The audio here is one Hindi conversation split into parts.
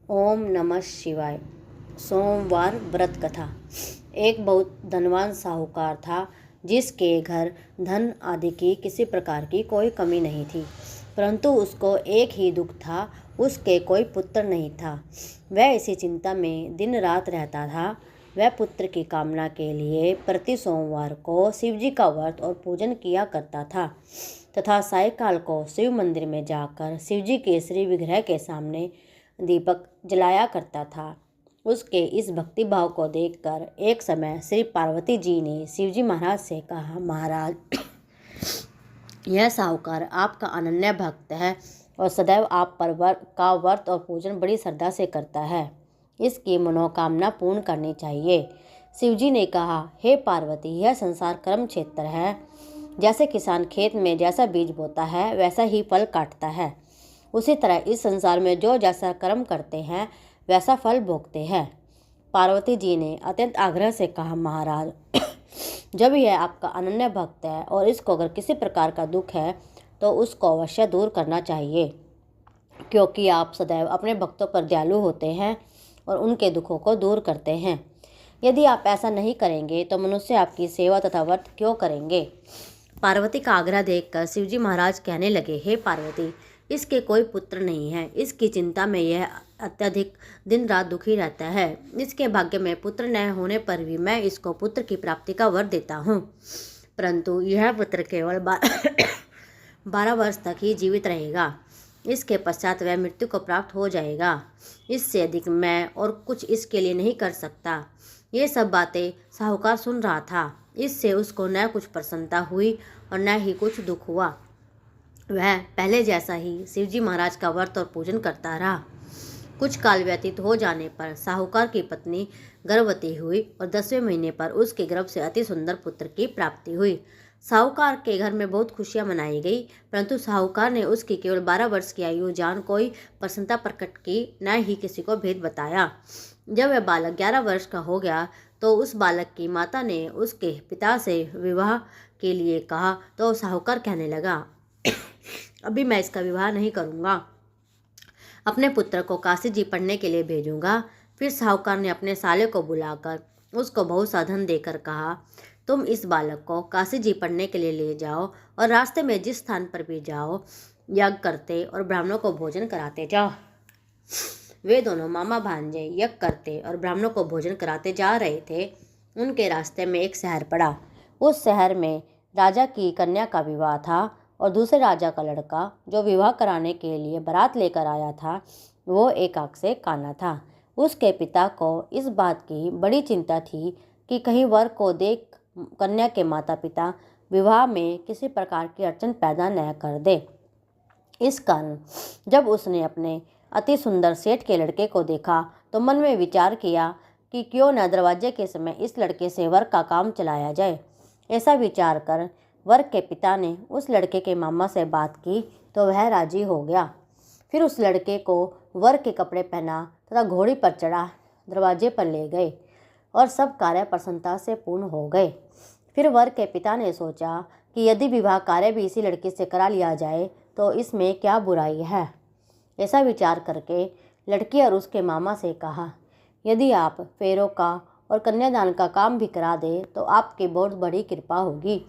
ओम नमः शिवाय। सोमवार व्रत कथा। एक बहुत धनवान साहूकार था, जिसके घर धन आदि की किसी प्रकार की कोई कमी नहीं थी, परंतु उसको एक ही दुख था, उसके कोई पुत्र नहीं था। वह इसी चिंता में दिन रात रहता था। वह पुत्र की कामना के लिए प्रति सोमवार को शिवजी का व्रत और पूजन किया करता था तथा सायंकाल को शिव मंदिर में जाकर शिवजी के श्री विग्रह के सामने दीपक जलाया करता था। उसके इस भक्ति भाव को देखकर एक समय श्री पार्वती जी ने शिवजी महाराज से कहा, महाराज, यह साहूकार आपका अनन्य भक्त है और सदैव आप पर का व्रत और पूजन बड़ी श्रद्धा से करता है। इसकी मनोकामना पूर्ण करनी चाहिए। शिवजी ने कहा, हे पार्वती, यह संसार कर्म क्षेत्र है। जैसे किसान खेत में जैसा बीज बोता है वैसा ही फल काटता है, उसी तरह इस संसार में जो जैसा कर्म करते हैं वैसा फल भोगते हैं। पार्वती जी ने अत्यंत आग्रह से कहा, महाराज, जब यह आपका अनन्य भक्त है और इसको अगर किसी प्रकार का दुख है तो उसको अवश्य दूर करना चाहिए, क्योंकि आप सदैव अपने भक्तों पर दयालु होते हैं और उनके दुखों को दूर करते हैं। यदि आप ऐसा नहीं करेंगे तो मनुष्य आपकी सेवा तथा व्रत क्यों करेंगे। पार्वती का आग्रह देखकर शिवजी महाराज कहने लगे, हे पार्वती, इसके कोई पुत्र नहीं है। इसकी चिंता में यह अत्यधिक दिन रात दुखी रहता है। इसके भाग्य में पुत्र न होने पर भी मैं इसको पुत्र की प्राप्ति का वर देता हूँ, परंतु यह पुत्र केवल 12 वर्ष तक ही जीवित रहेगा। इसके पश्चात वह मृत्यु को प्राप्त हो जाएगा। इससे अधिक मैं और कुछ इसके लिए नहीं कर सकता। ये सब बातें साहूकार सुन रहा था। इससे उसको न कुछ प्रसन्नता हुई और न ही कुछ दुख हुआ। वह पहले जैसा ही शिवजी महाराज का व्रत और पूजन करता रहा। कुछ काल व्यतीत हो जाने पर साहूकार की पत्नी गर्भवती हुई और 10वें महीने पर उसके गर्भ से अति सुंदर पुत्र की प्राप्ति हुई। साहूकार के घर में बहुत खुशियां मनाई गई, परंतु साहूकार ने उसकी केवल 12 वर्ष की आयु जान कोई प्रसन्नता प्रकट की, न ही किसी को भेद बताया। जब वह बालक 11 वर्ष का हो गया तो उस बालक की माता ने उसके पिता से विवाह के लिए कहा, तो साहूकार कहने लगा, अभी मैं इसका विवाह नहीं करूँगा, अपने पुत्र को काशी जी पढ़ने के लिए भेजूंगा। फिर साहूकार ने अपने साले को बुलाकर उसको बहुत सा धन देकर कहा, तुम इस बालक को काशी जी पढ़ने के लिए ले जाओ और रास्ते में जिस स्थान पर भी जाओ यज्ञ करते और ब्राह्मणों को भोजन कराते जाओ। वे दोनों मामा भांजे यज्ञ करते और ब्राह्मणों को भोजन कराते जा रहे थे। उनके रास्ते में एक शहर पड़ा। उस शहर में राजा की कन्या का विवाह था और दूसरे राजा का लड़का जो विवाह कराने के लिए बारात लेकर आया था, वो एक आंख से काना था। उसके पिता को इस बात की बड़ी चिंता थी कि कहीं वर को देख कन्या के माता पिता विवाह में किसी प्रकार की अड़चन पैदा न कर दे। इस कारण जब उसने अपने अति सुंदर सेठ के लड़के को देखा तो मन में विचार किया कि क्यों न दरवाजे के समय इस लड़के से वर का काम चलाया जाए। ऐसा विचार कर वर के पिता ने उस लड़के के मामा से बात की तो वह राजी हो गया। फिर उस लड़के को वर के कपड़े पहना तथा घोड़ी पर चढ़ा दरवाजे पर ले गए और सब कार्य प्रसन्नता से पूर्ण हो गए। फिर वर के पिता ने सोचा कि यदि विवाह कार्य भी इसी लड़के से करा लिया जाए तो इसमें क्या बुराई है। ऐसा विचार करके लड़की और उसके मामा से कहा, यदि आप फेरों का और कन्यादान का काम भी करा दे तो आपकी बहुत बड़ी कृपा होगी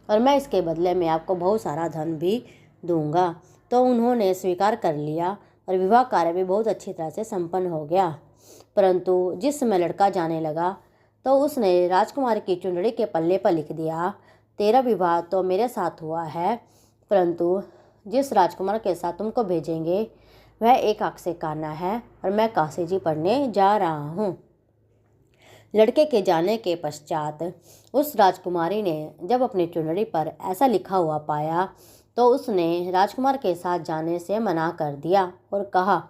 और मैं इसके बदले में आपको बहुत सारा धन भी दूंगा। तो उन्होंने स्वीकार कर लिया और विवाह कार्य भी बहुत अच्छी तरह से संपन्न हो गया। परंतु जिस समय लड़का जाने लगा तो उसने राजकुमारी की चुंदड़ी के पल्ले पर लिख दिया, तेरा विवाह तो मेरे साथ हुआ है, परंतु जिस राजकुमार के साथ तुमको भेजेंगे वह एक आंख से काना है और मैं काशी जी पढ़ने जा रहा हूँ। लड़के के जाने के पश्चात उस राजकुमारी ने जब अपनी चुनरी पर ऐसा लिखा हुआ पाया तो उसने राजकुमार के साथ जाने से मना कर दिया और कहा,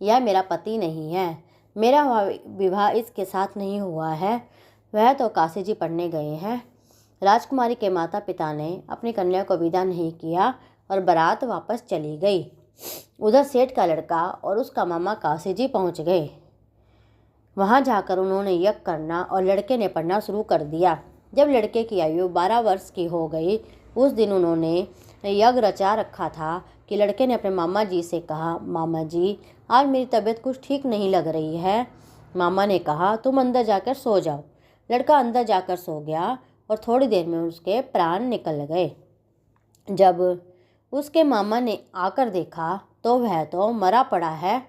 यह मेरा पति नहीं है, मेरा विवाह इसके साथ नहीं हुआ है, वह तो काशी जी पढ़ने गए हैं। राजकुमारी के माता पिता ने अपनी कन्या को विदा नहीं किया और बारात वापस चली गई। उधर सेठ का लड़का और उसका मामा काशी जी पहुँच गए। वहां जाकर उन्होंने यज्ञ करना और लड़के ने पढ़ना शुरू कर दिया। जब लड़के की आयु 12 वर्ष की हो गई, उस दिन उन्होंने यज्ञ रचा रखा था कि लड़के ने अपने मामा जी से कहा, मामा जी आज मेरी तबीयत कुछ ठीक नहीं लग रही है। मामा ने कहा, तुम अंदर जाकर सो जाओ। लड़का अंदर जाकर सो गया और थोड़ी देर में उसके प्राण निकल गए। जब उसके मामा ने आकर देखा तो वह तो मरा पड़ा है।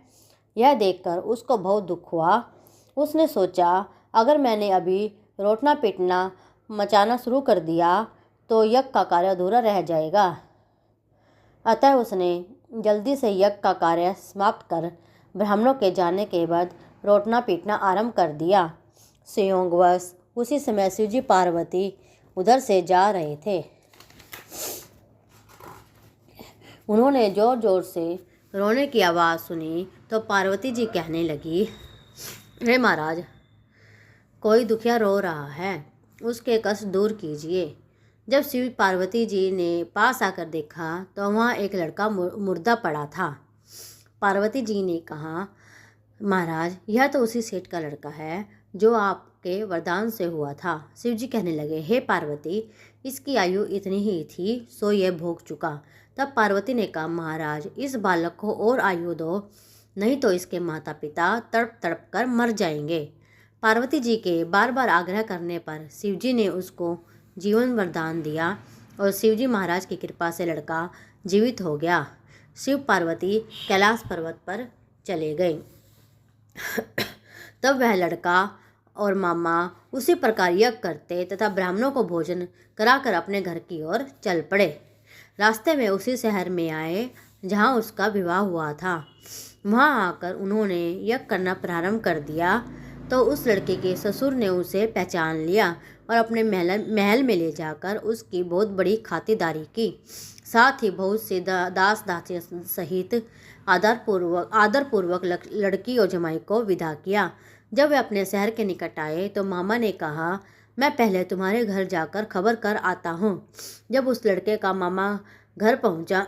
यह देखकर उसको बहुत दुख हुआ। उसने सोचा, अगर मैंने अभी रोटना पीटना मचाना शुरू कर दिया तो यज्ञ का कार्य अधूरा रह जाएगा। अतः उसने जल्दी से यज्ञ का कार्य समाप्त कर ब्राह्मणों के जाने के बाद रोटना पीटना आरंभ कर दिया। संयोगवश उसी समय शिवजी पार्वती उधर से जा रहे थे। उन्होंने जोर जोर से रोने की आवाज़ सुनी तो पार्वती जी कहने लगी, हे महाराज, कोई दुखिया रो रहा है, उसके कष्ट दूर कीजिए। जब शिव पार्वती जी ने पास आकर देखा तो वहाँ एक लड़का मुर्दा पड़ा था। पार्वती जी ने कहा, महाराज यह तो उसी सेठ का लड़का है जो आपके वरदान से हुआ था। शिव जी कहने लगे, हे पार्वती, इसकी आयु इतनी ही थी सो यह भोग चुका। तब पार्वती ने कहा, महाराज इस बालक को और आयु दो, नहीं तो इसके माता पिता तड़प तड़प कर मर जाएंगे। पार्वती जी के बार बार आग्रह करने पर शिवजी ने उसको जीवन वरदान दिया और शिवजी महाराज की कृपा से लड़का जीवित हो गया। शिव पार्वती कैलाश पर्वत पर चले गए। तब वह लड़का और मामा उसी प्रकार यज्ञ करते तथा ब्राह्मणों को भोजन कराकर अपने घर की ओर चल पड़े। रास्ते में उसी शहर में आए जहाँ उसका विवाह हुआ था। वहाँ आकर उन्होंने यज्ञ करना प्रारंभ कर दिया तो उस लड़के के ससुर ने उसे पहचान लिया और अपने महल में ले जाकर उसकी बहुत बड़ी खातिरदारी की। साथ ही बहुत से दास दासी सहित आदरपूर्वक लड़की और जमाई को विदा किया। जब वे अपने शहर के निकट आए तो मामा ने कहा, मैं पहले तुम्हारे घर जाकर खबर कर आता हूँ। जब उस लड़के का मामा घर पहुँचा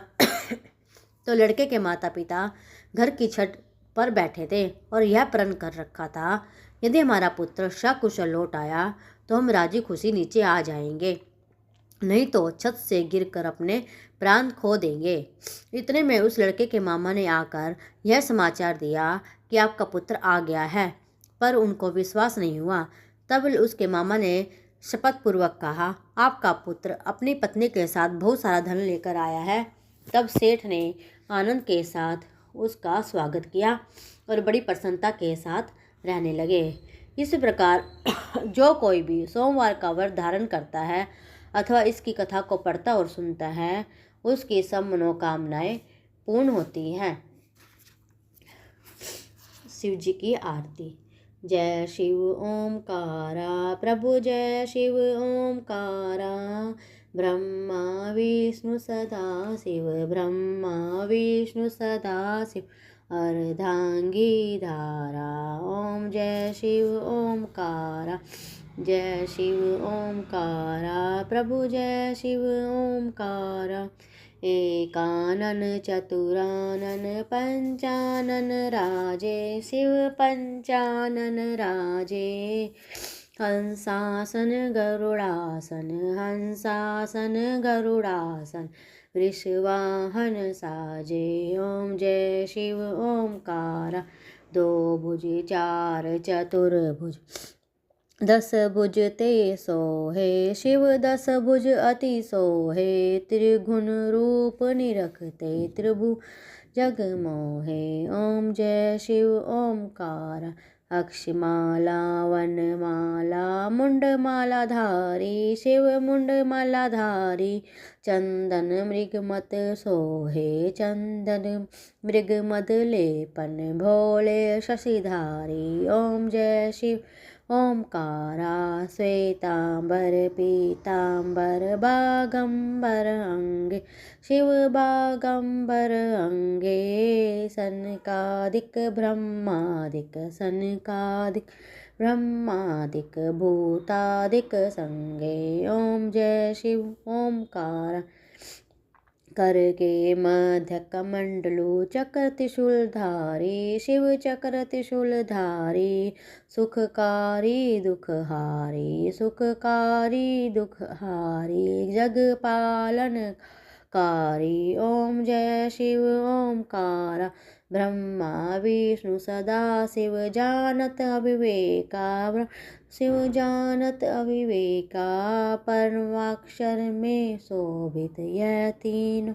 तो लड़के के माता पिता घर की छत पर बैठे थे और यह प्रण कर रखा था, यदि हमारा पुत्र सकुशल लौट आया तो हम राजी खुशी नीचे आ जाएंगे, नहीं तो छत से गिरकर अपने प्राण खो देंगे। इतने में उस लड़के के मामा ने आकर यह समाचार दिया कि आपका पुत्र आ गया है, पर उनको विश्वास नहीं हुआ। तब उसके मामा ने शपथपूर्वक कहा, आपका पुत्र अपनी पत्नी के साथ बहुत सारा धन लेकर आया है। तब सेठ ने आनंद के साथ उसका स्वागत किया और बड़ी प्रसन्नता के साथ रहने लगे। इस प्रकार जो कोई भी सोमवार का व्रत धारण करता है अथवा इसकी कथा को पढ़ता और सुनता है, उसकी सब मनोकामनाएं पूर्ण होती हैं। शिव जी की आरती। जय शिव ओमकारा, प्रभु जय शिव ओमकारा, ब्रह्मा विष्णु सदा शिव, ब्रह्मा विष्णु सदा शिव, अर्धांगी धारा। ओम जय शिव ओमकारा, जय शिव ओमकारा, प्रभु जय शिव ओमकारा, एकानन चतुरानन पंचानन राजे, शिव पंचानन राजे, हंसासन गरुड़ासन, हंसासन गरुड़ासन, वृषवाहन साजे। ओम जय शिव ओमकारा, दो भुज चार चतुर्भुज, दस भुज ते सोहे, शिव दस भुज अति सोहे, त्रिगुण रूप निरखते त्रिभु जग मोहे। ओम जय शिव ओमकारा, अक्षमाला वनमाला मुंडमाला धारी, शिव मुंडमाला धारी, चंदन मृगमत सोहे, चंदन मृगमद लेपन, भोले शशिधारी। ओम जय शिव ओमकारा, श्वेतांबर पीतांबर बागंबर अंगे, शिव बागंबर अंगे, सनकादिक ब्रह्मादिक, सनकादिक ब्रह्मादिक, भूतादिक संगे। ओम जय शिव ओमकारा, कर के मध्य कमंडलु चक्र त्रिशूलधारी, शिव चक्र त्रिशूलधारी, सुखकारी दुखहारी, सुखकारी दुखहारी, जग पालन कारी। ओम जय शिव ओमकारा। ब्रह्मा विष्णु सदा शिव जानत अविवेका। शिव जानत अविवेका। परमाक्षर में शोभित यह तीनों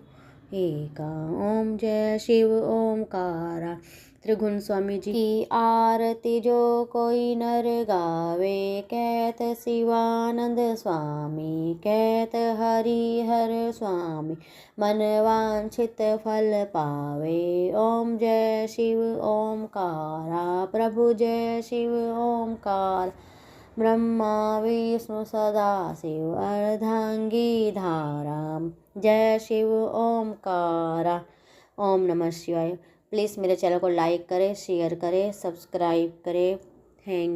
एका। ओम जय शिव ओमकारा। त्रिगुण स्वामी जी की आरती जो कोई नर गावे। कहत शिवानंद स्वामी कहत हरिहर स्वामी मन वांछित फल पावे। ओम जय शिव ओमकारा। प्रभु जय शिव ओमकार। ब्रह्मा विष्णु सदा शिव अर्धांगी धारा। जय शिव ओमकारा। ओम नमः शिवाय। प्लीज़ मेरे चैनल को लाइक करें, शेयर करें, सब्सक्राइब करें। थैंक